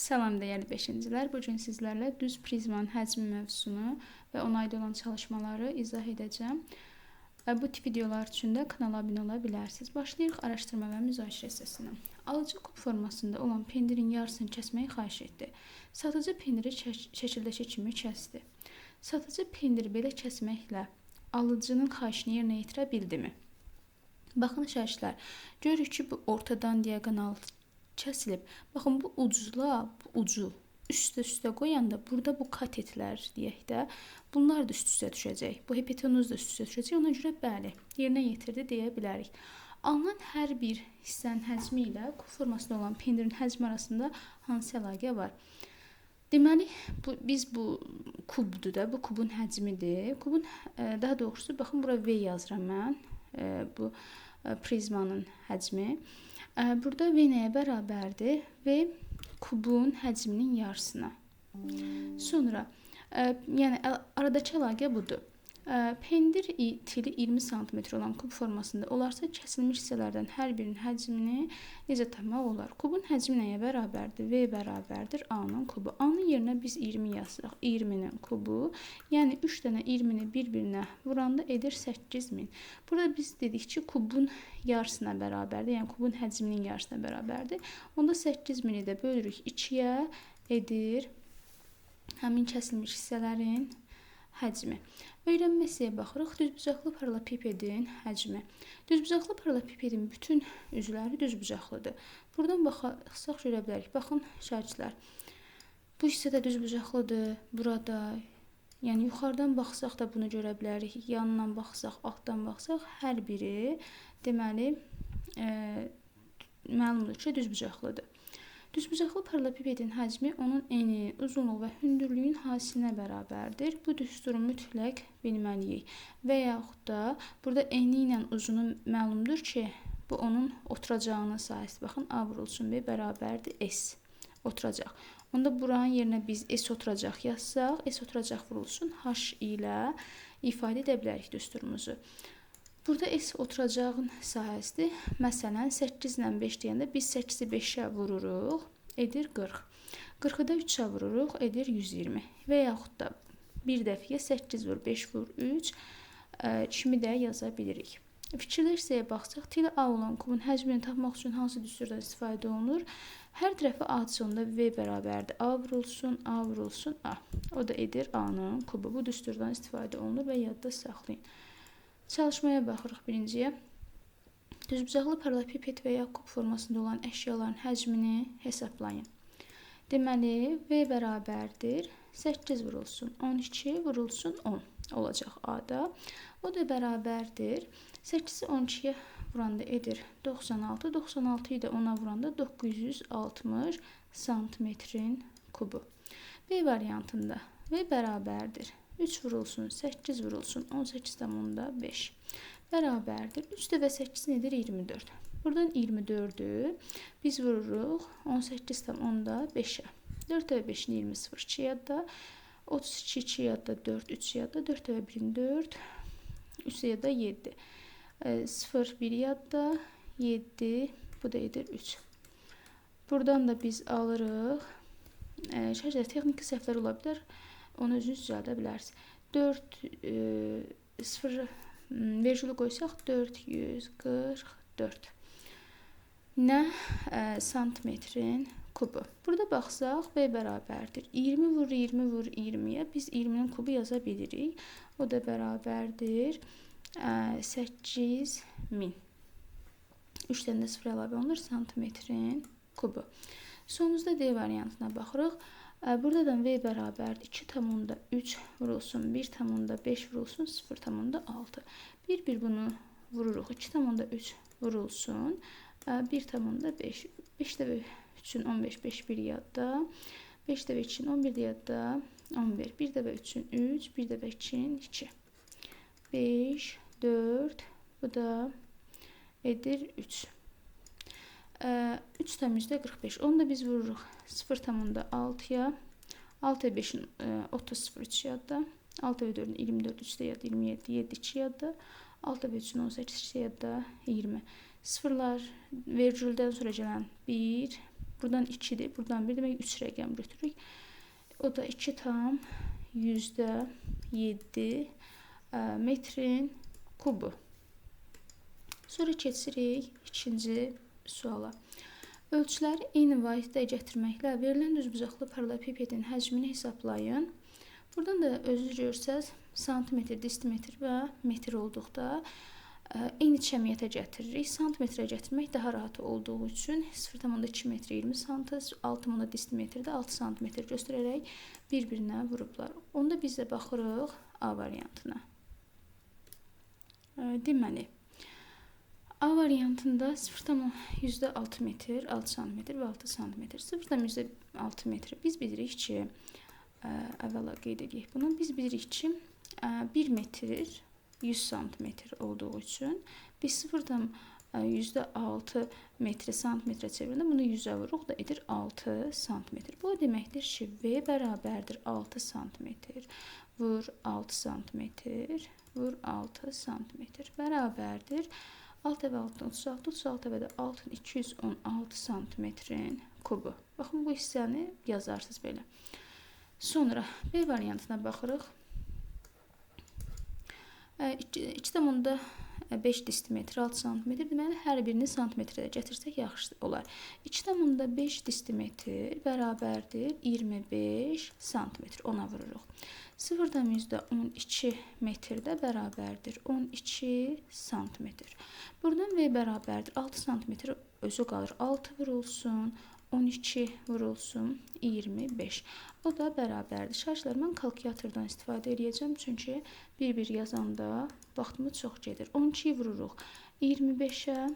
Salam dəyərli 5-cilər. Bu gün sizlərlə düz prizmanın həcmi mövzusunu və ona aid olan çalışmaları izah edəcəm. Bu tip videolar üçün də kanala abunə ola bilərsiniz. Başlayırıq araşdırma və müzakirə hissəsinə. Alıcı kub formasında olan pendirin yarısını kəsməyi xahiş etdi. Satıcı pendiri şəkildəki kimi kəsdi. Satıcı pendiri belə kəsməklə alıcının xahişini yerinə yetirə bildimi? Baxın şərhlər. Görürük ki, bu ortadan diaqonal kəsilib. Baxın, bu ucla bu ucu üstə qoyanda burada bu katetlər deyək də, bunlar da üst-üstə düşəcək. Bu hipotenuz da üst-üstə düşəcək. Ona görə bəli, yerinə yetirdi deyə bilərik. Alınan hər bir hissənin həcmi ilə kub formasında olan pendirin həcmi arasında hansı əlaqə var? Deməli, biz bu kubdur da, bu kubun həcmidir. Kubun, daha doğrusu, baxın, bura V yazıram mən. Bu prizmanın həcmi. Burada V nəyə bərabərdir? V kubun həcminin yarısına. Sonra, yəni aradakı əlaqə budur. Pendir tili 20 cm olan kub formasında olarsa kəsilmiş hissələrdən hər birinin həcmini necə tapmaq olar? Kubun həcmi nəyə bərabərdir? V bərabərdir A-nın kubu. A-nın yerinə biz 20 yazsaq, 20-nin kubu, yəni 3 dənə 20-ni bir-birinə vuranda edir 8000. Burada biz dedik ki, kubun yarısına bərabərdir, yəni kubun həcminin yarısına bərabərdir. Onda 8000-i də bölürük 2-yə, edir həmin kəsilmiş hissələrin həcmi. Öyrənməsiyə baxırıq. Düzbucaqlı paralelipipedin həcmi. Düzbucaqlı paralelipipedin bütün üzvləri düzbucaqlıdır. Buradan baxsaq görə bilərik. Baxın şərhlər. Bu hissədə düzbucaqlıdır. Burada, yəni yuxarıdan baxsaq da bunu görə bilərik. Yanından baxsaq, altdan baxsaq, hər biri deməli məlumdur ki, düzbucaqlıdır. Düzbucaqlı paralelipipedin həcmi onun eni, uzunluğu və hündürlüyün hasilinə bərabərdir. Bu düsturu mütləq bilməliyik. Və yaxud da burada eni ilə uzunu məlumdur ki, bu onun oturacağının sahəsidir. Baxın, A vurulsun B bərabərdir S. Oturacaq. Onda buranın yerinə biz S oturacaq yazsaq, S oturacaq vurulsun H ilə ifadə edə bilərik düsturumuzu. Burada S oturacağın sahəsidir. Məsələn, 8 ilə 5 deyəndə biz 8-i 5-ə vururuq, edir 40. 40-ı da 3-ə vururuq, edir 120. Və yaxud da bir dəfiyə 8 vur, 5 vur, 3 kimi də yaza bilirik. Fikirli hissəyə baxsaq, tili A olan kubun həcmini tapmaq üçün hansı düsturdan istifadə olunur? Hər tərəfi A-sonda V bərabərdir. A vurulsun, A vurulsun, A. O da edir A-nın kubu. Bu düsturdan istifadə olunur və yadda saxlayın. Çalışmaya baxırıq birinciyə. Düzbucaqlı paralelipiped və ya kub formasında olan əşyaların həcmini hesablayın. Deməli, V bərabərdir 8 vurulsun 12 vurulsun 10 olacaq A-da. O da bərabərdir 8-i 12-yə vuranda edir 96, 96-yı da 10-a vuranda 960 santimetrin kubu. B variantında V bərabərdir 3 vurulsun 8 vurulsun 18,5 bərabərdir. 3 dəfə 8 nedir? 24. Buradan 24'ü biz vururuq 18,5'ə. 4 dəfə 5'in 20 0 2 yadda. 32 2 yadda 4 3 yadda. 4 dəfə 1'in 4 3 yadda 7. 0 1 yadda 7 bu da edir 3. Buradan da biz alırıq. Şərhlərdə texniki səhvlər ola bilər. Onu özünüz düzəldə bilərsiniz. 4 0 vergülü qoysaq 444 nə santimetrin kubu. Burada baxsaq V bərabərdir 20 vur 20 vur 20'yə biz 20'nin kubu yaza bilirik. O da bərabərdir 8000. 3 dənə 0 əlavə olunur santimetrin kubu. Sonunuzda D variantına baxırıq. Burada da V bərabərdir 2,3 vurulsun 1,5 vurulsun 0,6. Bir bunu vururuq. 2,3 vurulsun 1,5. 5 dəfə 3'ün 15 5 1 yadda. 5 dəfə 2'in 11 yadda 11. 1 dəfə 3'ün 3 1 dəfə 2'in 2. 5 4 bu da edir 3. 3,45. Onu da biz vururuq 0,6'ya. 6 və 5'in 30 0 3 yadda. 6 və 4'ün 24 3 də yadda 27 7 2 yadda. 6 və 3'ün 18 2 yadda 20. Sıfırlar vergüldən sonra gələn 1. Buradan 2'dir, buradan 1, demək 3 rəqəm götürürük. O da 2 tam %7 metrin kubu. Sonra keçirik ikinci suala. Ölçüləri eyni vahiddə gətirməklə verilən düzbucaqlı paralelpipedin həcmini hesablayın. Buradan da özünüz görsəz santimetr, desimetr və metr olduqda eyni cəmiyyətə gətiririk. Santimetrə gətirmək daha rahat olduğu üçün 0,2 metr 20 sm, 6 desimetrdə 6 sm göstərərək bir-birinə vurublar. Onda biz də baxırıq A variantına. Deməli, A variantında 0,6 metr, 6 sm və 6 sm. 0,6 metr biz bilirik ki, əvvəla qeyd edək bunu. Biz bilirik ki, 1 metr 100 sm olduğu üçün biz 0,6 metri santimetrə çevirəndə bunu 100-ə vururuq da edir 6 sm. Bu deməkdir ki, V bərabərdir 6 sm vur 6 sm vur 6 sm bərabərdir 6 və 6-dan 36, 36 və də 6-ın 216 sm-in kubu. Baxın, bu hissəni yazarsınız belə. Sonra B variantına baxırıq. 2,5 desimetr 6 sm, deməli hər birini santimetrə gətirsək yaxşı olar. 2,5 desimetr bərabərdir 25 sm, ona vururuq. 0,12 metr də bərabərdir 12 sm. Buradan V bərabərdir 6 sm özü qalır 6 vurulsun, 12 vurulsun 25. O da bərabərdir. Şaşlar, mən kalkulyatordan istifadə edəcəm, çünki bir-bir yazanda vaxtımız çox gedir. 12-yi vururuq 25-ə,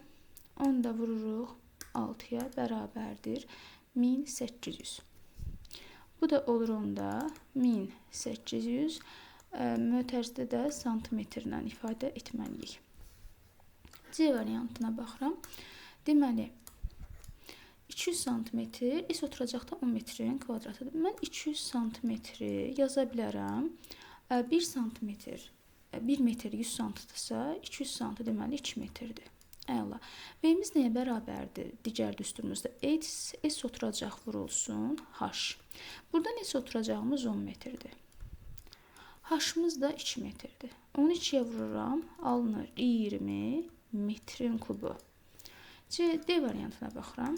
10 da vururuq 6-ya, bərabərdir 1800. Bu da olur onda 1800, mötərizədə də santimetrlə ifadə etməliyik. C variantına baxıram. Deməli, 200 cm, S oturacaqda 10 metrin kvadratıdır. Mən 200 cm yaza bilərəm. 1 cm, 1 metr 100 cm-dırsa, 200 cm deməli 2 metrdir. Əla. V-miz nəyə bərabərdir? Digər düsturumuzda S oturacaq vurulsun H. Buradan S oturacağımız 10 metrdir. H-mız da 2 metrdir. 12-yə vururam, alınır 20 metrin kubu. D variantına baxıram.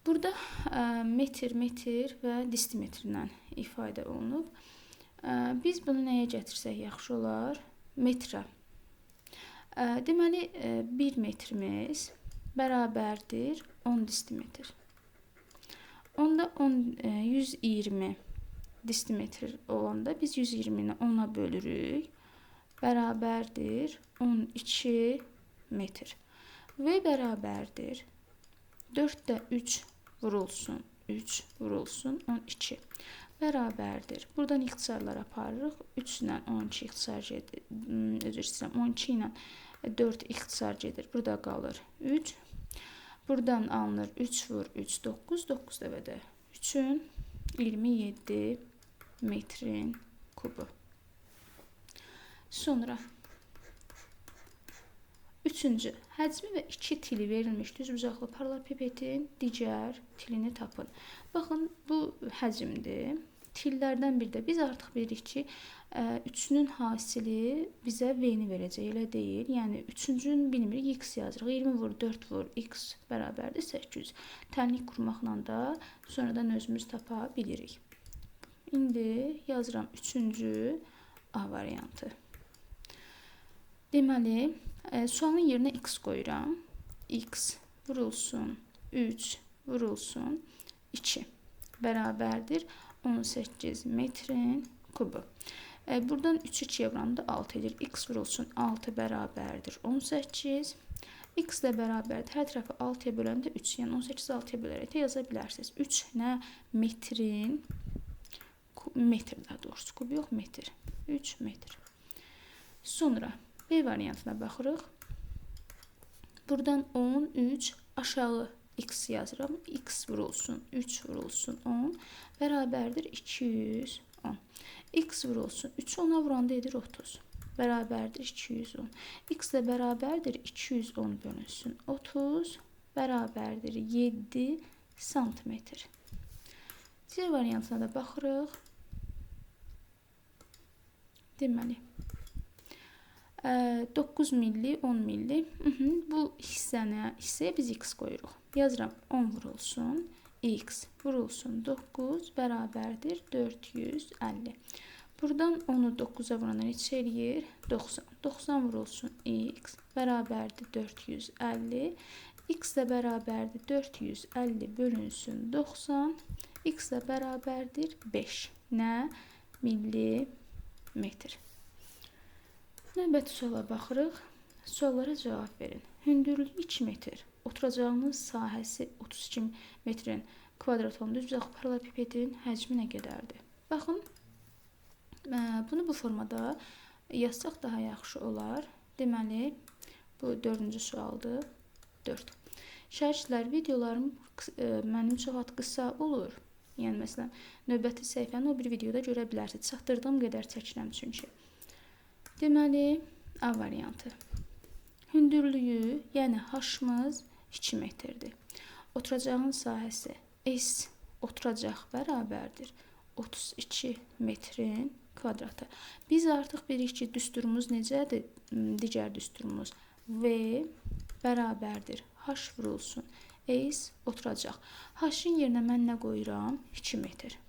Burada metr və desimetrlə ifadə olunub. Biz bunu nəyə gətirsək yaxşı olar? Metrə. Deməli, 1 metrimiz bərabərdir 10 desimetr. Onda 120 desimetr olanda biz 120-ni 10-a bölürük. Bərabərdir 12 metr. V bərabərdir 4-də 3 vurulsun 3 vurulsun 12 bərabərdir. Buradan ixtisarlar aparırıq. 3 ilə 12 ixtisar gedir. Özür istəyirəm. 12 ilə 4 ixtisar gedir. Burada qalır 3. Buradan alınır 3 vur 3 9. 9 dəvədə 3-ün 27 metrin kubu. Sonra üçüncü, həcmi və 2 tili verilmiş düzbucaqlı paralelpipedin digər tilini tapın. Baxın, bu həcmdir. Tillərdən biri də biz artıq bilirik ki, 3-nün hasili bizə V-ni verəcək, elə deyil. Yəni, 3-cünü bilmirik, x yazırıq. 20 vur 4 vur x bərabərdir 800. Tənlik qurmaqla da sonradan özümüz tapa bilirik. İndi yazıram 3-cü A variantı. Deməli, sualın yerinə x qoyuram. X vurulsun 3 vurulsun 2 bərabərdir 18 metrin kubu. Buradan 3 2-yə vuranda 6 edir. X vurulsun 6 bərabərdir 18. X də bərabərdir. Hər tərəfi 6-ya böləndə 3. Yəni 18-i 6-ya bölərək də yaza bilərsiniz. 3 nə metrin, metr daha doğrusu, kub yox metr. 3 metr. Sonra B variantına baxırıq. Buradan 13 aşağı x yazıram. X vurulsun 3 vurulsun 10 bərabərdir 210. X vurulsun 3 10-a vuranda edir 30. bərabərdir 210. X də bərabərdir 210 bölünsün 30 bərabərdir 7 santimetr. C variantına da baxırıq. Deməli 9 milli, 10 milli. Bu hissəyə biz x qoyuruq. Yazıram 10 vurulsun x vurulsun 9 bərabərdir 450. Buradan 10'u 9'a vurana neçə eləyir? 90. 90 vurulsun x bərabərdir 450. X də bərabərdir 450 bölünsün 90. X də bərabərdir 5. Nə? Millimetr. Növbəti suala baxırıq. Suallara cavab verin. Hündürlüyü 2 metr. Oturacağınız sahəsi 32 metrin kvadrat olan düzbucaqlı paralelipipedin həcmi nə qədərdir? Baxın, bunu bu formada yazsaq daha yaxşı olar. Deməli, bu 4-cü sualdır. 4. Şərhçilər, videolarım mənim çox qısa olur. Yəni, məsələn, növbəti səhifəni o bir videoda görə bilərsiniz. Çatdırdığım qədər çəkirəm çünki. Deməli, A variantı. Hündürlüyü, yəni H-mız 2 metrdir. Oturacağın sahəsi S oturacaq bərabərdir 32 metrin kvadratı. Biz artıq bilirik ki, düsturumuz necədir? Digər düsturumuz V bərabərdir H vurulsun S oturacaq. H-ın yerinə mən nə qoyuram? 2 metr.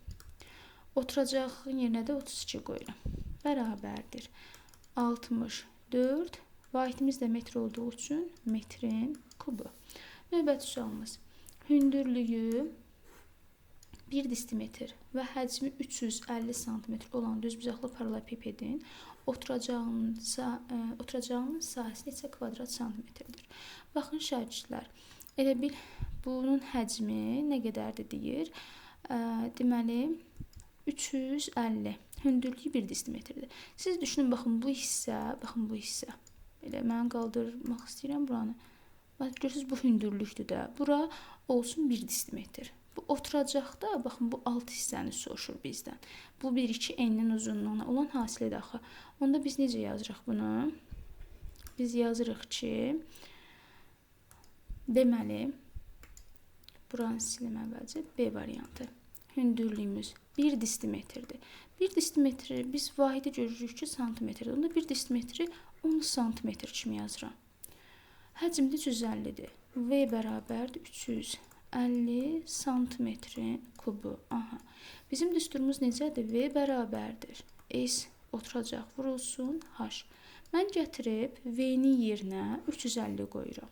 Oturacağın yerinə də 32 qoyuram. Bərabərdir 64. Vahidimiz də metr olduğu üçün metrin kubu. Növbəti sualımız. Hündürlüyü 1 distimetr və həcmi 350 cm olan düzbucaqlı paralelipipedin oturacağının sahəsi neçə kvadrat santimetrdir? Baxın şərhçilər, elə bil bunun həcmi nə qədərdir deyir? Deməli 350. Hündürlüyü 1 distimetrdir. Siz düşünün, baxın bu hissə. Elə mən qaldırmaq istəyirəm buranı. Görürsünüz, bu hündürlükdür də. Bura olsun 1 distimetr. Bu oturacaqda, baxın, bu alt hissəni soruşur bizdən. Bu 1-2 eninin uzunluğuna olan hasilədir axı. Onda biz necə yazırıq bunu? Biz yazırıq ki, deməli, buranı silim əvvəlcə, B variantı. Hündürlüyümüz 1 distimetrdir. 1 distimetri biz vahidi görürük ki, santimetrdir. Onda 1 distimetri 10 santimetr kimi yazıram. Həcmdə 350-dir. V bərabərdir 350 santimetrin kubu. Aha. Bizim düsturumuz necədir? V bərabərdir S oturacaq vurulsun H. Mən gətirib V-nin yerinə 350 qoyuram.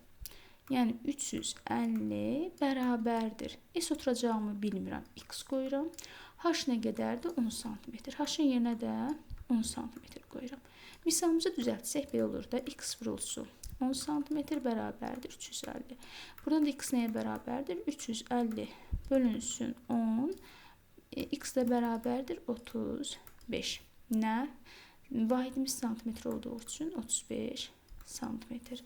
Yəni 350 bərabərdir. S oturacağımı bilmirəm. X qoyuram. H nə qədərdir? 10 cm. H-ın yerinə də 10 cm qoyuram. Misalımızı düzəltsək belə olur da. X vurulsun 10 cm bərabərdir 350. Buradan da X nəyə bərabərdir? 350 bölünsün 10. X də bərabərdir 35. Nə? Vahidimiz santimetr olduğu üçün 35 santimetr.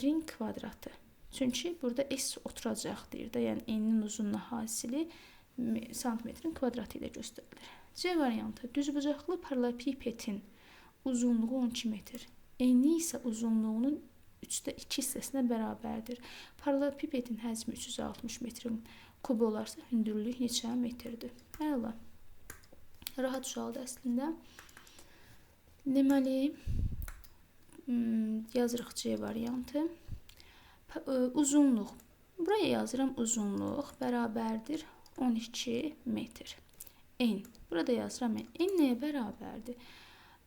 Ring kvadratı. Çünki burada S oturacaq deyir də, yəni eninin uzunluğu hasili santimetrin kvadratı ilə göstərilir. C variantı. Düzbucaqlı paralelipipedin uzunluğu 12 metr. Eni isə uzunluğunun 3də 2 hissəsinə bərabərdir. Paralelipipedin həcmi 360 metrin kubu olarsa hündürlük neçə metrdir? Əla. Rahat sualdır əslində. Deməli, yazırıq C variantı. Uzunluq. Buraya yazıram uzunluq bərabərdir 12 metr. En. Burada yazıram en. En nəyə bərabərdir?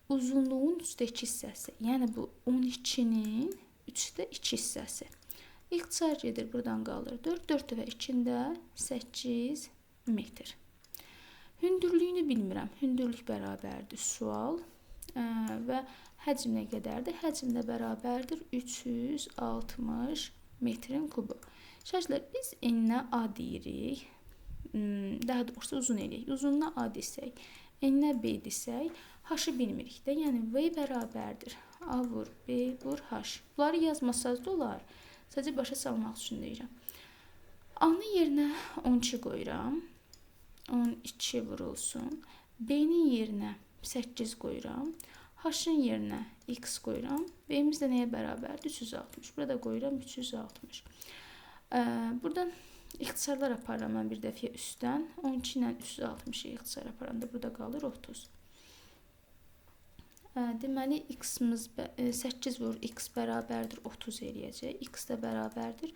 Uzunluğun 3də 2 hissəsi. Yəni bu 12-nin 3də 2 hissəsi. İxtisar gedir, buradan qalır 4. 4 və 2-də 8 metr. Hündürlüyünü bilmirəm. Hündürlük bərabərdir sual. Və həcm nə qədərdir? Həcm də bərabərdir 360 metrin kubu. Şərhçilər, biz eninə A deyirik. Daha doğrusu uzun eləyik. Uzunluğuna A desək, eninə B desək, H-ı bilmirik də. Yəni V bərabərdir A vur B vur H. Bunları yazmasaz da olar. Sadəcə başa salmaq üçün deyirəm. A-nın yerinə 12 qoyuram. 12 vurulsun. B-nin yerinə 8 qoyuram. H-ın yerinə x qoyuram. V-imiz də nəyə bərabərdir? 360. Burada qoyuram 360. Buradan ixtisarlar aparıram mən bir dəfə üstdən. 12 ilə 360-ı ixtisar aparanda burada qalır 30. Deməli, x-imiz 8 vur x bərabərdir 30 eləyəcək. X də bərabərdir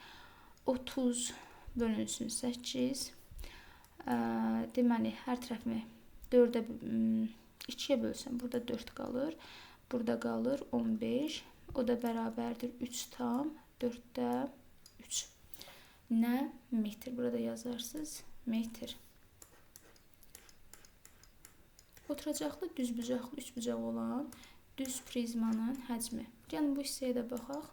30 bölünsün 8. Deməli, hər tərəfimi 4-ə 2-yə bölsəm, burada 4 qalır. Burada qalır 15. O da bərabərdir 3 tam 4-də 3. Nə? Metr. Burada yazarsınız. Metr. Oturacaqlı, düzbucaqlı, üçbucaq olan düz prizmanın həcmi. Yəni, bu hissəyə də baxaq.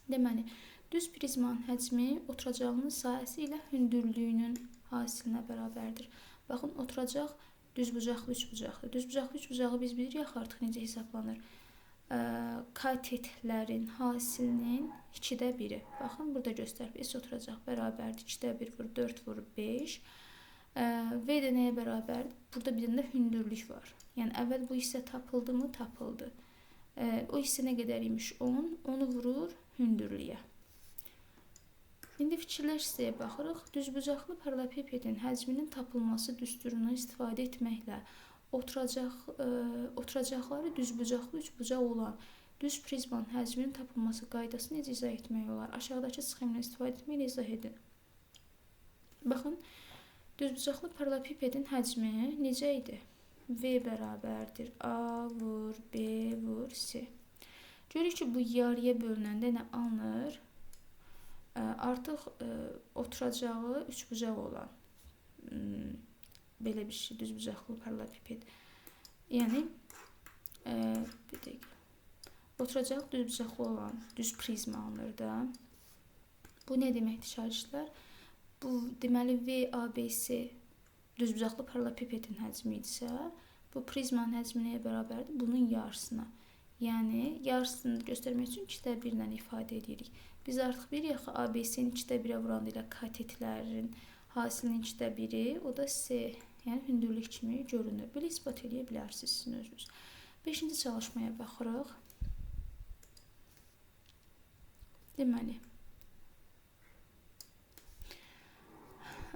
Deməli, düz prizmanın həcmi oturacağının sahəsi ilə hündürlüyünün hasilinə bərabərdir. Baxın, oturacaq düzbucaqlı, üçbucaqlı. Düzbucaqlı, üçbucağı biz bilirik artıq necə hesablanır. Katetlərin hasilinin 2-də 1-i. Baxın, burada göstərib. S oturacaq bərabərdir. 2-də 1 vur, 4 vur, 5. V də nəyə bərabərdir? Burada bir də hündürlük var. Yəni, əvvəl bu hissə tapıldı mı? Tapıldı. O hissə nə qədər imiş? 10. Onu vurur hündürlüyə. İndi fikirlər hissəyə baxırıq. Düzbucaqlı paralelipipedin həcminin tapılması düsturundan istifadə etməklə oturacaqları düzbucaqlı, üçbucaq olan düz prizmanın həcminin tapılması qaydasını necə izah etmək olar? Aşağıdakı sxemlə istifadə etməklə izah edin. Baxın, düzbucaqlı paralelipipedin həcmi necə idi? V bərabərdir A vur B vur C. Görürük ki, bu yarıya bölünəndə nə alınır? Artıq oturacağı üçbucaq olan belə bir şey, düzbucaqlı paralelipiped. Yəni, bir dəqiqə. Oturacağı düzbucaqlı olan düz prizma alınır da. Bu nə deməkdir şagirdlər? Bu, deməli, VABC düzbucaqlı paralelipipedin həcmi idisə, bu prizmanın həcmi nəyə bərabərdir? Bunun yarısına. Yəni, yarısını göstərmək üçün 2-də 1 ilə ifadə edirik. Biz artıq bilirik ki, ABC-nin 2-də 1-ə vuranda ilə katetlərin hasilinin 2-də 1-i, o da C, yəni hündürlük kimi görünür. Belə ispat edə bilərsiniz sizin özünüz. 5-ci çalışmaya baxırıq. Deməli,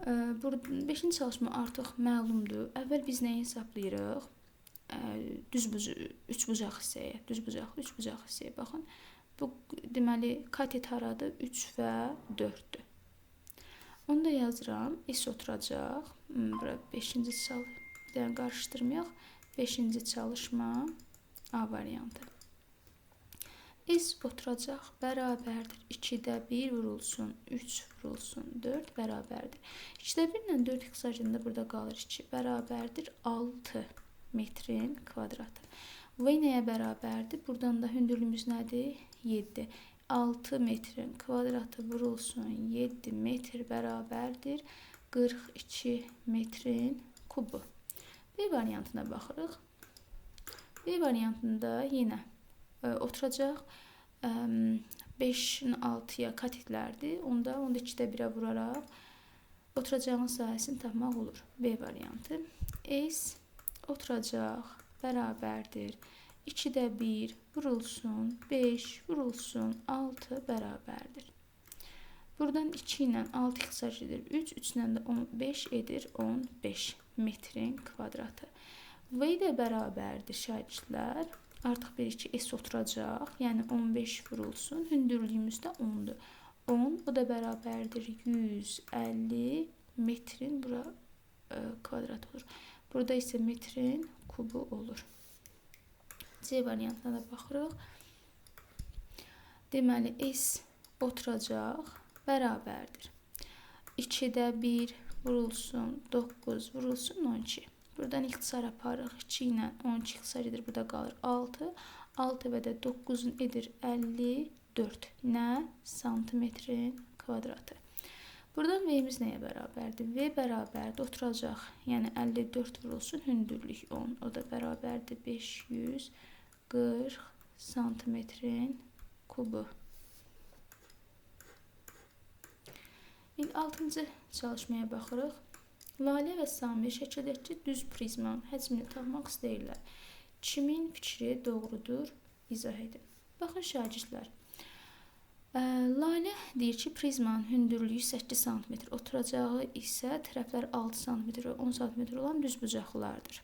5-ci çalışma artıq məlumdur. Əvvəl biz nəyi hesablayırıq? Üçbucaq hissəyə, düzbucaqlı, üçbucaq hissəyə baxın. Bu, deməli, katet haradır? 3 və 4-dür. Onu da yazıram. S oturacaq. Bura 5-ci çalışma, qarışdırmayaq. 5-ci çalışma A variantı. S oturacaq bərabərdir. 2-də 1 vurulsun, 3 vurulsun, 4 bərabərdir. 2-də 1 ilə 4 ixtisarında burada qalır 2. Bərabərdir 6 metrin kvadratı. V nəyə bərabərdir? Buradan da hündürlüyümüz nədir? 7. 6 metrin kvadratı vurulsun 7 metr bərabərdir 42 metrin kubu. B variantına baxırıq. B variantında yenə oturacaq 5-in 6-ya katetlərdir. Onda 2-də 1-ə vuraraq oturacağın sahəsini tapmaq olur. B variantı. S oturacaq bərabərdir 2-də 1 vurulsun 5 vurulsun 6 bərabərdir. Buradan 2 ilə 6 ixtisar edir 3, 3 ilə də 15 edir 15 metrin kvadratı. V də bərabərdir şagirdlər. Artıq bir 2 S oturacaq, yəni 15 vurulsun, hündürlüyümüz də 10-dur. 10, o da bərabərdir 150 metrin bura kvadrat olur. Burada isə metrin kubu olur. C variantına da baxırıq. Deməli, S oturacaq bərabərdir. 2-də 1 vurulsun, 9 vurulsun, 12. Buradan ixtisar aparırıq. 2 ilə 12 ixtisar edir, burada qalır 6. 6 və də 9-un edir 54. Nə? Santimetrin kvadratı. Buradan V-imiz nəyə bərabərdir? V bərabərdir, oturacaq. Yəni 54 vurulsun, hündürlük 10. O da bərabərdir 540 santimetrin kubu. İndi 6-cı çalışmaya baxırıq. Lalə və Samir şəkildəki düz prizmanın həcmini tapmaq istəyirlər. Kimin fikri doğrudur? İzah edin. Baxın şagirdlər. Lalə deyir ki, prizmanın hündürlüyü 8 sm, oturacağı isə tərəflər 6 sm və 10 sm olan düzbucaqlılardır.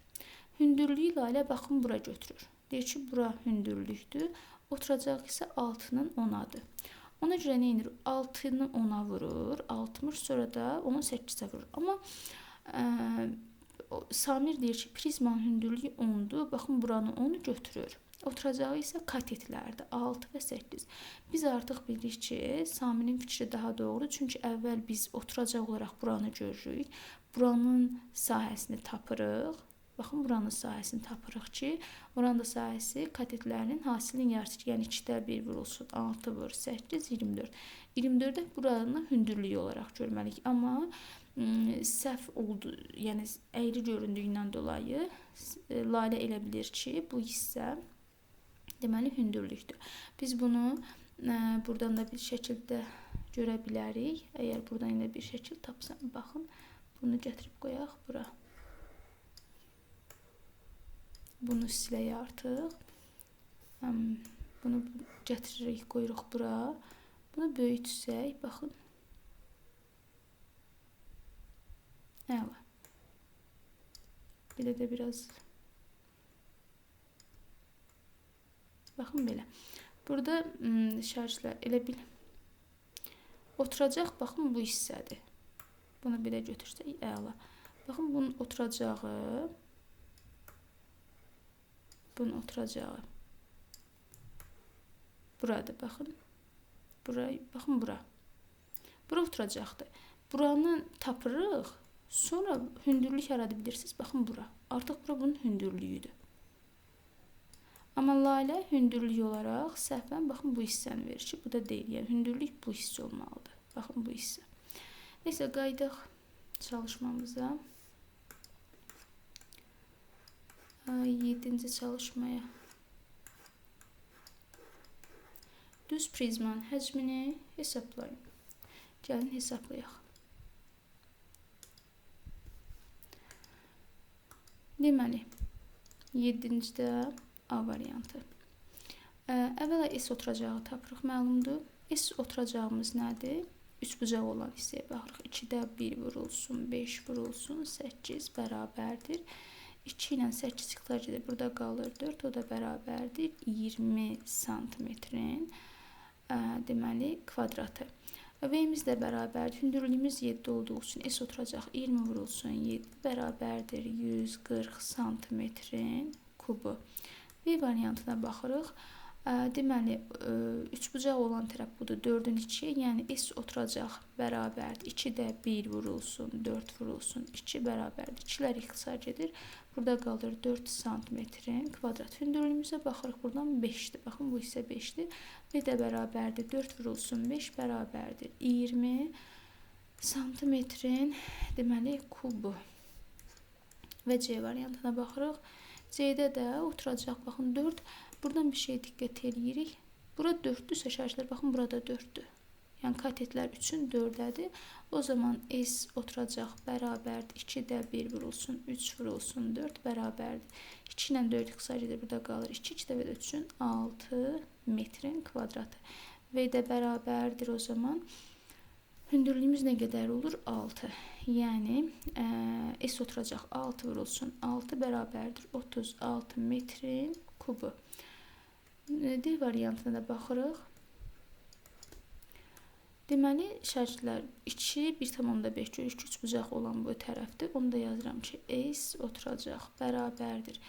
Hündürlüyü Lalə baxın bura götürür. Deyir ki, bura hündürlükdür, oturacağı isə 6-nın 10-adır. Ona görə nə edir? 6-nı 10-a vurur, 60, sonra da onu 8-ə vurur. Amma Samir deyir ki, prizmanın hündürlüyü 10-dur, baxın buranı 10-u götürür. Oturacağı isə katetlərdir, 6 və 8. Biz artıq bilirik ki, Samirin fikri daha doğrudur. Çünki əvvəl biz oturacaq olaraq buranı görürük. Buranın sahəsini tapırıq. Baxın, buranın sahəsini tapırıq ki, oranın da sahəsi katetlərinin hasilinin yarısı. Yəni 2-də 1 vurulsun, 6 vur, 8, 24. 24-də buranın hündürlüyü olaraq görməliyik. Amma səhv oldu, yəni əyri göründüyündən dolayı Lalə elə bilir ki, bu hissə deməli hündürlükdür. Biz bunu buradan da bir şəkildə görə bilərik. Əgər buradan elə bir şəkil tapsam, baxın, bunu gətirib qoyaq bura. Bunu silək artıq. Bunu gətiririk, qoyuruq bura. Bunu böyütsək, baxın. Əla. Bir də biraz. Baxın belə. Burada şarjlar elə bil. Oturacaq, baxın bu hissədir. Bunu belə götürsək, əla. Baxın bunun oturacağı. Bunun oturacağı. Buradır, baxın. Baxın bura. Bura oturacaqdır. Buranı tapırıq. Sonra hündürlük yarada bilirsiniz. Baxın bura. Artıq bura bunun hündürlüyüdür. Amma Lalə hündürlük olaraq səhvən baxın bu hissəni verir ki, bu da deyil. Yəni hündürlük bu hissə olmalıdır. Baxın bu hissə. Neysə, qaydaq çalışmamıza. 7-ci çalışmaya. Düz prizmanın həcmini hesablayın. Gəlin hesablayaq. Deməli, 7-cidə A variantı. Əvvəla S oturacağı tapırıq, məlumdur. S oturacağımız nədir? Üçbucaq olan hissəyə baxırıq. 2-də 1 vurulsun, 5 vurulsun, 8 bərabərdir. 2 ilə 8 ixtirac edir. Burada qalır 4, o da bərabərdir. 20 santimetrin deməli kvadratı. V-imiz də bərabərdir. Hündürlüyümüz 7 olduğu üçün S oturacaq. 20 vurulsun, 7 bərabərdir. 140 santimetrin kubu. V variantına baxırıq. Deməli, üçbucaq olan tərəf budur. 4-ün 2, yəni S oturacaq bərabərdir. 2-də 1 vurulsun, 4 vurulsun, 2 bərabərdir. 2-lər ixtisar edir. Burada qalır 4 santimetrin kvadrat. Hündürlüyümüzə baxırıq. Buradan 5-dir. Baxın, bu hissə 5-dir. V də bərabərdir. 4 vurulsun, 5 bərabərdir. 20 santimetrin deməli kubu. Və C variantına baxırıq. C-də də oturacaq. Baxın, 4. Buradan bir şey diqqət edirik. Bura 4-dürsə, şarjlar, baxın, burada 4-dür. Yəni, katetlər üçün 4-dədir. O zaman S oturacaq bərabərdir. 2-də 1 vurulsun, 3 vurulsun, 4 bərabərdir. 2 ilə 4 ixtisar edir, burada qalır 2. 2 dəfə 3-ün 6 metrin kvadratı. V də bərabərdir o zaman. Hündürlüyümüz nə qədər olur? 6. Yəni, S oturacaq 6 vurulsun. 6 bərabərdir 36 metrin kubu. D variantına da baxırıq. Deməli, şərtlər 2, 1,5 görür ki, üçbucaq olan bu tərəfdir. Onu da yazıram ki, S oturacaq bərabərdir.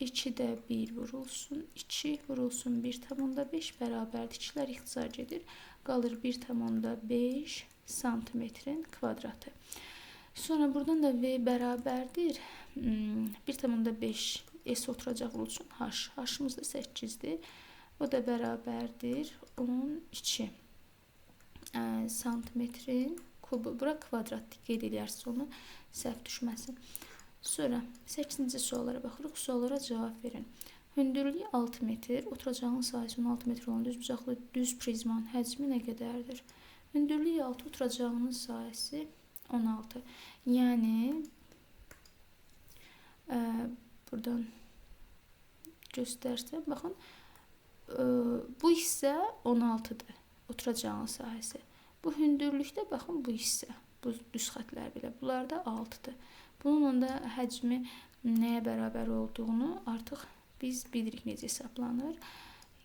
2-də 1 vurulsun, 2 vurulsun, 1,5 bərabərdir. 2-lər ixtisar edir. Qalır 1,5 santimetrin kvadratı. Sonra buradan da V bərabərdir. 1,5 S oturacaq vurulsun H. H-ımız da 8-dir. O da bərabərdir 12 santimetrin kubu. Bura kvadrat qeyd edərsiniz, onu səhv düşməsin. Sonra 8-ci suallara baxırıq. Suallara cavab verin. Hündürlüyü 6 metr, oturacağın sahəsi 16 metr olan düzbucaqlı düz prizmanın həcmi nə qədərdir? Hündürlüyü 6, oturacağının sahəsi 16. Yəni buradan göstərsəm, baxın, bu hissə 16-dır, oturacağın sahəsi. Bu hündürlükdə, baxın, bu hissə, bu düz xətlər belə, bunlar da 6-dır. Bununla da həcmi nəyə bərabər olduğunu artıq biz bilirik necə hesablanır.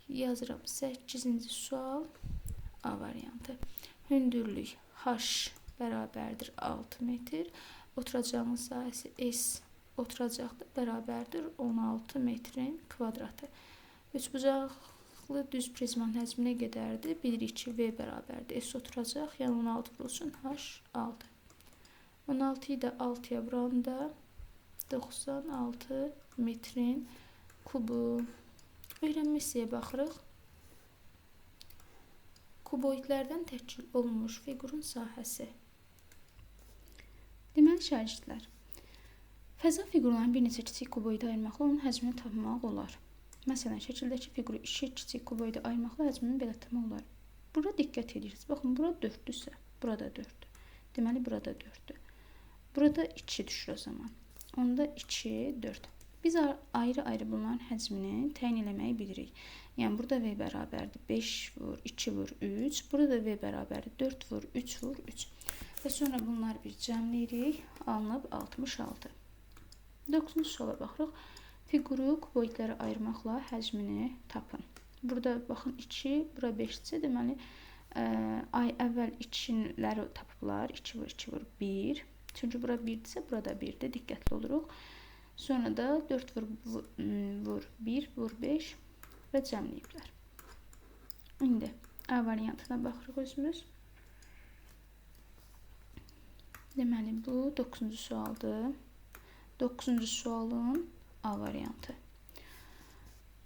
Yazıram 8-ci sual A variantı. Hündürlük H bərabərdir 6 metr. Oturacağımız sahəsi S oturacaqdır, bərabərdir 16 metrin kvadratı. Üçbucaqlı düz prizmanın həcmi nə qədərdir? Bilirik ki, V bərabərdir. S oturacaq, yəni 16 vurulsun H 6. 16'yı da 6'ya vuranda 96 metrin kubu. Öyrənmə hissəyə baxırıq. Kuboidlərdən təşkil olunmuş fiqurun sahəsi. Deməli, şagirdlər, fəza fiqurlarını bir neçə kiçik kuboida ayırmaqla onun həcmini tapmaq olar. Məsələn, şəkildəki fiquru 2 kiçik kuboida ayırmaqla həcmini belə tapmaq olar. Burada diqqət edirsiniz. Baxın, bura 4-dürsə, burada 4-dür. Deməli, burada 4-dür. Burada 2 düşür o zaman. Onda 2, 4. Biz ayrı-ayrı bunların həcmini təyin eləməyi bilirik. Yəni, burada V bərabərdir 5 vur, 2 vur, 3. Burada V bərabərdir 4 vur, 3 vur, 3. Və sonra bunları bir cəmləyirik. Alınıb 66. 9-cu suala baxırıq. Fiquru kuboidlərə ayırmaqla həcmini tapın. Burada baxın 2, bura 5-dir. Deməli, əvvəl 2-ləri tapıblar. 2 vur, 2 vur, 1. Çünki bura 1-dirsə, burada 1-dir. Diqqətli oluruq. Sonra da 4 vur 1 vur 5 və cəmləyiblər. İndi A variantına baxırıq özümüz. Deməli, bu 9-cu sualdır. 9-cu sualın A variantı.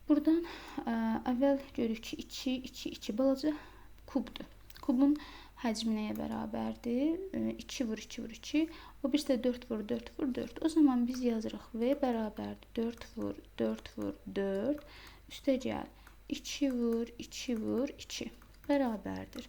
Buradan əvvəl görürük ki, 2, 2, 2 balaca kubdur. Kubun həcmi nəyə bərabərdir? 2 vur 2 vur 2. O birisi də 4 vur 4 vur 4. O zaman biz yazırıq V bərabərdir 4 vur 4 vur 4. Üstə gəl 2 vur 2 vur 2 bərabərdir.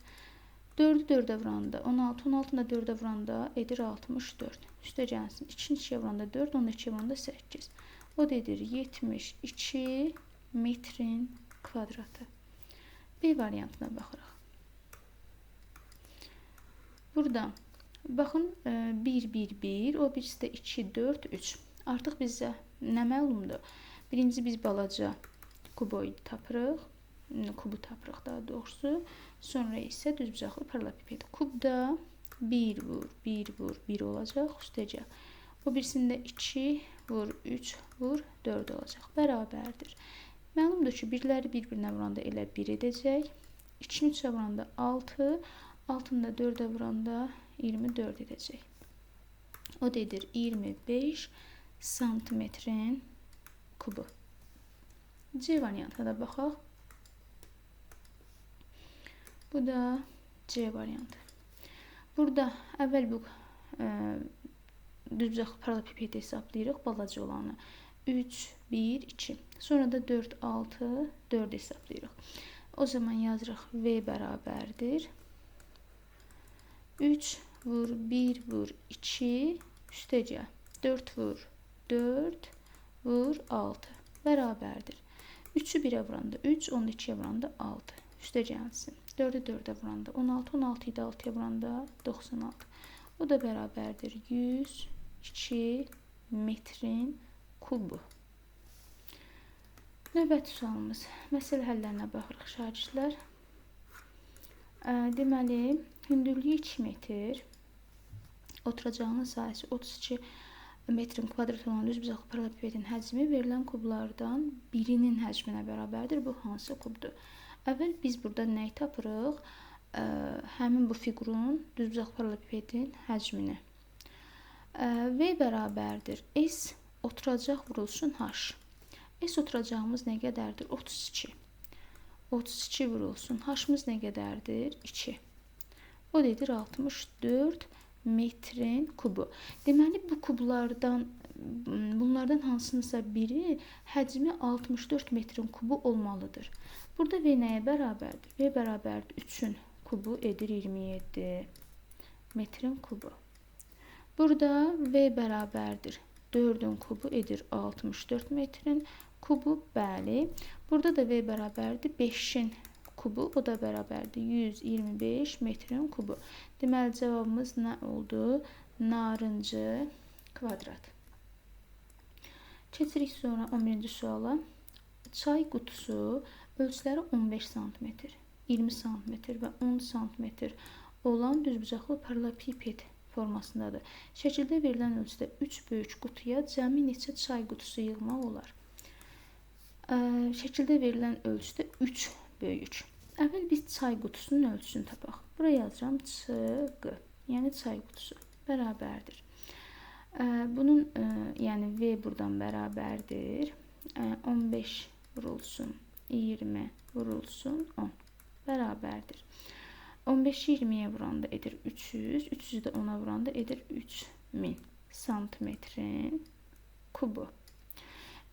4'ü 4'ə vuranda 16, 16'ını da 4'ə vuranda edir 64. Üstə gəlsin 2'ni 2'yə vuranda 4, 10'u 2'yə vuranda 8. O da edir 72 metrin kvadratı. B variantına baxırıq. Burada baxın 1, 1, 1, o birisi də 2, 4, 3. Artıq bizə nə məlumdur? Birinci biz balaca kuboid tapırıq. Kubu tapırıq daha doğrusu. Sonra isə düzbucaqlı paraleliped. Kubda 1 vur, 1 vur, 1 olacaq. Üstəcə. O birisində 2 vur, 3 vur, 4 olacaq. Bərabərdir. Məlumdur ki, birləri bir-birinə vuranda elə 1 edəcək. 2'ni 3'ə vuranda 6, 6'ını da 4'ə vuranda 24 edəcək. O da edir 25 santimetrin kubu. C variantına da baxaq. Bu da C variantı. Burada əvvəl bu düzbucaqlı paralelipedi hesablayırıq, balaca olanı. 3, 1, 2. Sonra da 4, 6, 4 hesablayırıq. O zaman yazırıq V bərabərdir 3 vur 1 vur 2 üstəcə 4 vur 4 vur 6 bərabərdir. 3'ü 1'ə vuranda 3, 10'u 2'yə vuranda 6. Üstə gəlsin. 4'ü 4'ə vuranda 16, 16'yı da 6'ya vuranda 96. O da bərabərdir 102 metrin kubu. Növbəti sualımız. Məsələ həllərinə baxırıq şagirdlər. Deməli, hündürlüyü 2 metr, oturacağının sahəsi 32 metrin kvadrat olan düzbucaqlı paralelipedin həcmi verilən kublardan birinin həcminə bərabərdir. Bu hansı kubdur? Əvvəl biz burada nəyi tapırıq? Həmin bu fiqurun düzbucaqlı paralelipedin həcmini. V bərabərdir S oturacaq vurulsun H. S oturacağımız nə qədərdir? 32. 32 vurulsun. H-mız nə qədərdir? 2. O da edir 64 metrin kubu. Deməli, bu kublardan, bunlardan hansınısa biri həcmi 64 metrin kubu olmalıdır. Burada V nəyə bərabərdir? V bərabərdir 3'ün kubu edir 27 metrin kubu. Burada V bərabərdir 4'ün kubu edir 64 metrin kubu, bəli. Burada da V bərabərdir 5-in kubu, o da bərabərdir 125 metrin kubu. Deməli, cavabımız nə oldu? Narıncı kvadrat. Keçirik sonra 11-ci suala. Çay qutusu ölçüləri 15 sm, 20 sm və 10 sm olan düzbucaqlı paralellepiped formasındadır. Şəkildə verilən ölçüdə 3 böyük qutuya cəmi neçə çay qutusu yığmaq olar? Şəkildə verilən ölçüdə 3 böyük. Əvvəl biz çay qutusunun ölçüsünü tapaq. Buraya yazacağım ÇQ, yəni çay qutusu bərabərdir. Bunun yəni V buradan bərabərdir. 15 vurulsun 20 vurulsun 10 bərabərdir. 15-i 20-yə vuranda edir 300, 300-ü də 10-a vuranda edir 3000 santimetrin kubu.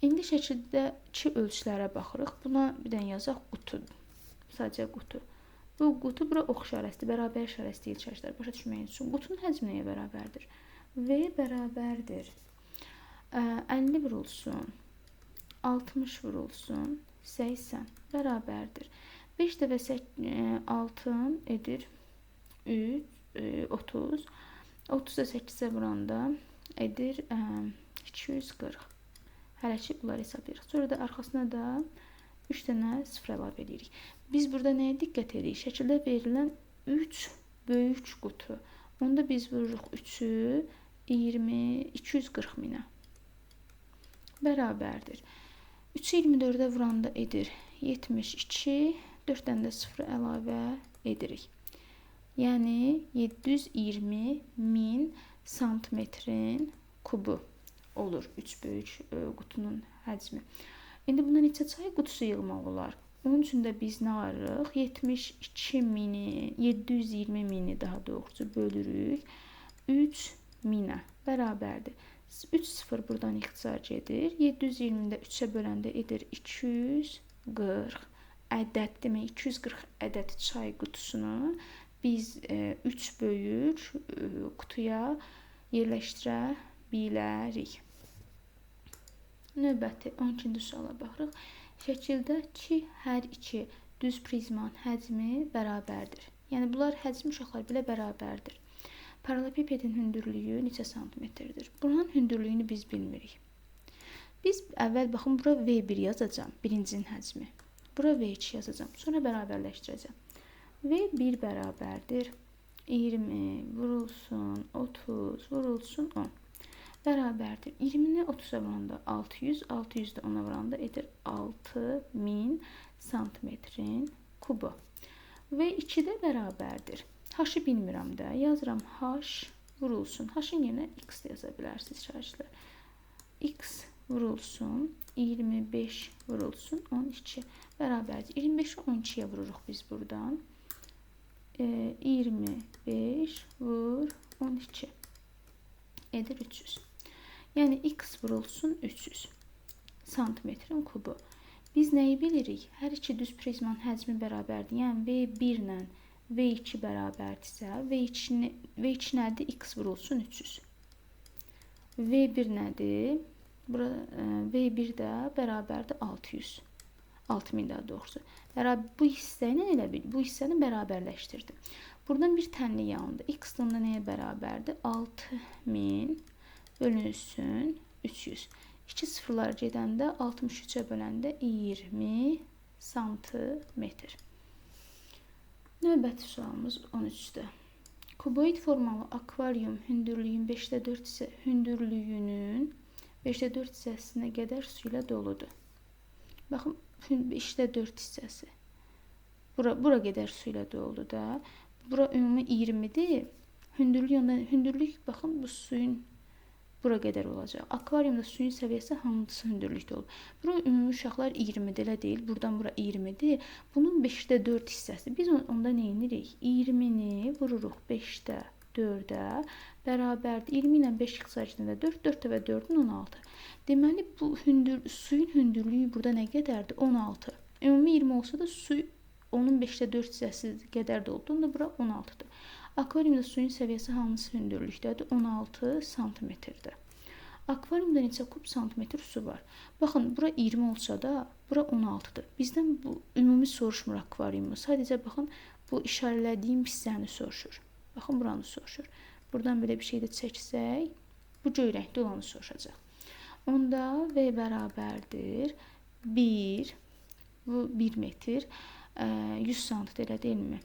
İndi şəkildəki ölçülərə baxırıq. Buna bir dənə yazaq qutu. Sadəcə qutu. Bu qutu bura ox işarəsidir, bərabər işarəsi deyil çəkilər. Başa düşməyiniz üçün qutunun həcmi nəyə bərabərdir? V bərabərdir 50 vurulsun 60 vurulsun 80 bərabərdir. 5 dəfə 6 edir 30. 30-da 8-ə vuranda edir 240. Hələ ki bunları hesablayırıq. Sonra da arxasına da 3 dənə sıfır əlavə edirik. Biz burada nəyə diqqət edirik? Şəkildə verilən 3 böyük qutu. Onda biz vururuq 3-ü 240 minə. Bərabərdir. 3-ü 24-ə vuranda edir 72. 4 dənə də sıfır əlavə edirik. Yəni 720 min santimetrin kubu olur 3 böyük qutunun həcmi. İndi buna neçə çay qutusu yığmaq olar? Onun üçün də biz nə arıq? 720 mini daha doğrusu bölürük 3 minə bərabərdir. 3 sıfır buradan ixtisar edir. 720-də 3-ə böləndə edir 240 ədəd. Demək 240 ədəd çay qutusunu biz 3 böyük qutuya yerləşdirə bilərik. Növbəti 12-ci suala baxırıq. Şəkildəki hər iki düz prizmanın həcmi bərabərdir. Yəni bunlar həcmi uşaqlar belə bərabərdir. Paralellepipedin hündürlüyü neçə santimetrdir? Buranın hündürlüyünü biz bilmirik. Biz əvvəl baxın bura V1 yazacağam, birincinin həcmi. Bura V2 yazacağam, sonra bərabərləşdirəcəm. V1 bərabərdir 20 vurulsun 30 vurulsun 10 bərabərdir. 20-ni 30-a vuranda 600, 600 də 10-a vuranda edir 6000 santimetrin kubu. V2 də bərabərdir. H-ı bilmirəm də. Yazıram H vurulsun. H-ın yerinə X də yaza bilərsiniz şərhçilər. X vurulsun 25 vurulsun 12 bərabərdir. 25-i 12-yə vururuq biz buradan. 25 vur 12 edir 300. Yəni X vurulsun 300 santimetrin kubu. Biz nəyi bilirik? Hər iki düz prizmanın həcmi bərabərdir. Yəni V1 ilə V2 bərabərdirsə, V2 nədir? X vurulsun 300. V1 nədir? V1 də bərabərdir 600. 6000 daha doğrusu. Bu hissəni elə bil, bu hissəni bərabərləşdirdim. Buradan bir tənli yanında. X da nəyə bərabərdir? 6000 bölünsün 300. 2 sıfırlar gedəndə 63-ə böləndə 20 santimetr. Növbəti sualımız 13-də. Kuboid formalı akvaryum hündürlüyün 5-də 4 isə hündürlüyünün 5-də 4 hissəsinə qədər su ilə doludur. Baxın, 5-də 4 hissəsi. Bura qədər su ilə doludur da. Bura ümumi 20-dir. Hündürlük baxın bu suyun bura qədər olacaq. Akvaryumda suyun səviyyəsi hansı hündürlükdə olur? Bura ümumi uşaqlar 20-dir, elə deyil. Buradan bura 20-dir. Bunun 5-də 4 hissəsi. Biz onda nə edirik? 20-ni vururuq 5-də 4-ə bərabərdir. 20 ilə 5 ixtisar edəndə 4, 4 və 4-ün 16. Deməli, bu suyun hündürlüyü burada nə qədərdir? 16. Ümumi 20 olsa da su onun 5-də 4 hissəsi qədər də olduğunda bura 16-dır. Akvaryumda suyun səviyyəsi hansı hündürlükdədir? 16 santimetrdir. Akvariumda neçə kub santimetr su var? Baxın, bura 20 olsa da, bura 16-dır. Bizdən bu ümumi soruşmur akvariumu. Sadəcə baxın, bu işarələdiyim hissəni soruşur. Baxın, buranı soruşur. Buradan belə bir şey də çəksək, bu göy rəngli olanı soruşacaq. Onda V bərabərdir 1, bu 1 metr, 100 santidir, elə deyilmi?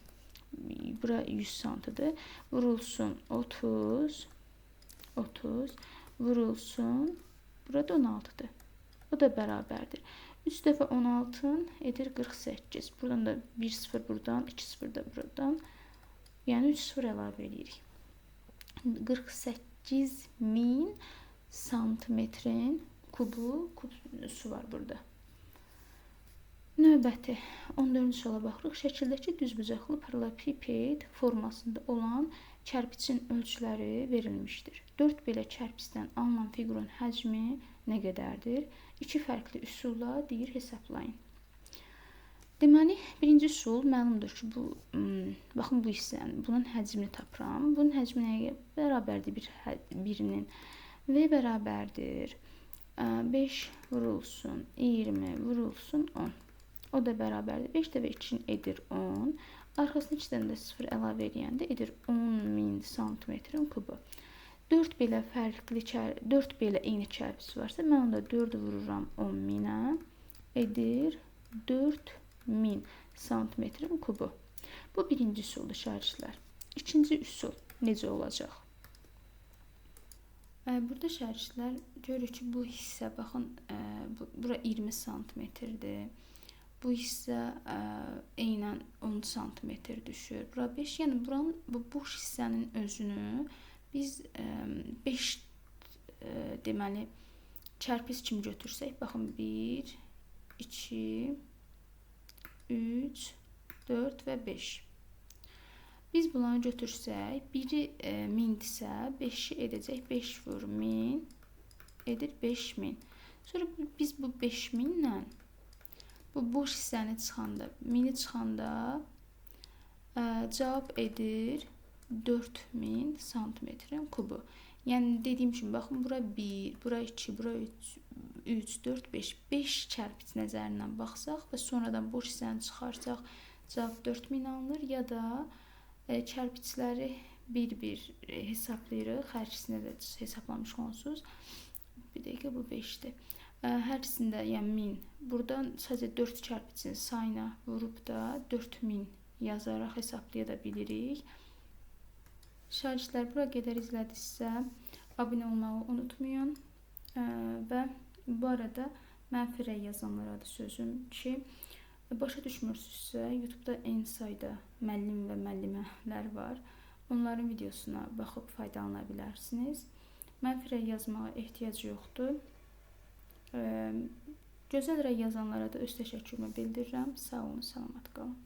Bura 100 santidir. Vurulsun 30, vurulsun, burada 16'dır. O da bərabərdir. 3 dəfə 16 edir 48. Buradan da 1 0 buradan, 2 0 da buradan. Yəni 3 0 əlavə edirik. 48.000 santimetrin kubu su var burada. Növbəti 14-cü suala baxırıq. Şəkildəki düzbucaqlı paralelipiped formasında olan kərpiçin ölçüləri verilmişdir. 4 belə kərpiçdən alınan fiqurun həcmi nə qədərdir? 2 fərqli üsulla deyir hesablayın. Deməli, birinci üsul məlumdur ki, baxın bu hissənin, bunun həcmini tapıram. Bunun həcmi nəyə bərabərdir? Birinin V bərabərdir 5 vurulsun 20 vurulsun 10. O da bərabərdir. 5 dəfə 2 edir 10. Arxasına 2 dənə də 0 əlavə edəndə edir 10.000 santimetrin kubu. 4 belə eyni kərpiç varsa, mən onda 4 vururam 10.000-ə, edir 4.000 santimetrin kubu. Bu birinci üsuldur şərhçilər. İkinci üsul necə olacaq? Burada şərhçilər görür ki, bu hissə, baxın, bura 20 santimetrdir. Bu hissə eynən 10 santimetr düşür. Bura 5, yəni bu boş hissənin özünü biz 5 deməli kərpiç kimi götürsək, baxın 1, 2, 3, 4 və 5. Biz bunları götürsək, biri 1000-dirsə, 5-i edəcək 5 vur 1000 edir 5000. Sonra biz bu 5000-lə bu boş hissəni çıxanda, 1000-i çıxanda cavab edir 4000 santimetrin kubu. Yəni dediyim kimi, baxın, bura 1, bura 2, bura 3, 4, 5. 5 kərpiç nəzərindən baxsaq və sonradan boş hissəni çıxarsaq, cavab 4000 alınır. Ya da kərpiçləri bir-bir hesablayırıq. Hər ikisini də hesablamış onsuz. Bir dəqiqə, bu 5-dir. Hər ikisində, yəni 1000. Buradan sadəcə 4 kərpiçin sayına vurub da 4000 yazaraq hesablaya da bilirik. Şərhçilər, bura qədər izlədinizsə, abunə olmağı unutmayın. Və bu arada mənfi rəy yazanlara da sözüm ki, başa düşmürsünüzsə, YouTube'da eyni sayda müəllim və müəllimələr var. Onların videosuna baxıb faydalana bilərsiniz. Mənfi rəy yazmağa ehtiyac yoxdur. Gözəl rəy yazanlara da öz təşəkkürümü bildirirəm. Sağ olun, salamat qalın.